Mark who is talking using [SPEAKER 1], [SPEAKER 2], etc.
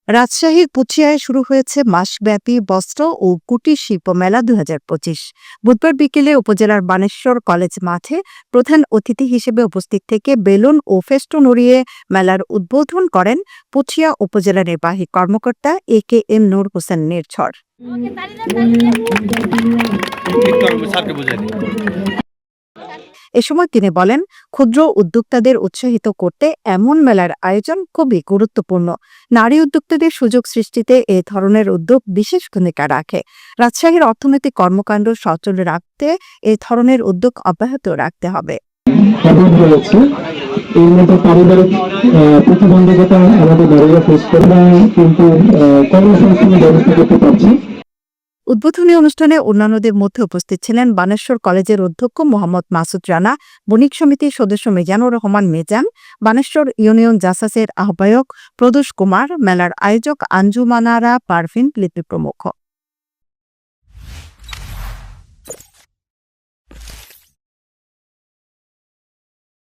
[SPEAKER 1] রাজশাহীর পুঠিয়ায় শুরু হয়েছে মাসব্যাপী বস্ত্র ও কুটির শিল্প মেলা ২০২৫। বুধবার বিকেলে উপজেলার বানেশ্বর কলেজ মাঠে প্রধান অতিথি হিসেবে উপস্থিত থেকে বেলুন ও ফেস্টুন উড়িয়ে মেলার উদ্বোধন করেন পুঠিয়া উপজেলা নির্বাহী কর্মকর্তা AKM নূর হোসেন নির্ঝর। এ সময় তিনি বলেন, ক্ষুদ্র উদ্যোক্তাদের উৎসাহিত করতে এমন মেলার আয়োজন খুবই গুরুত্বপূর্ণ। নারী উদ্যোক্তাদের সুযোগ সৃষ্টিতে এ ধরনের উদ্যোগ বিশেষ ভূমিকা রাখে। রাজশাহীর অর্থনৈতিক কর্মকাণ্ড সচল রাখতে এ ধরনের উদ্যোগ অব্যাহত রাখতে হবে।
[SPEAKER 2] এর মধ্যে পারিবারিক প্রতিবন্ধকতা আমাদের নারীরা ফেস করে, কিন্তু কর্মসংস্থানের ব্যবস্থা করতে পারছি।
[SPEAKER 1] উদ্বোধনী অনুষ্ঠানে অন্যান্যদের মধ্যে উপস্থিত ছিলেন বানেশ্বর কলেজের অধ্যক্ষ মোহাম্মদ মাসুদ রানা, বণিক সমিতির সদস্য মিজানুর রহমান মিজান, বানেশ্বর ইউনিয়ন জাসাসের আহ্বায়ক প্রদোষ কুমার, মেলার আয়োজক আঞ্জুমানারা পারভিন লিপি প্রমুখ।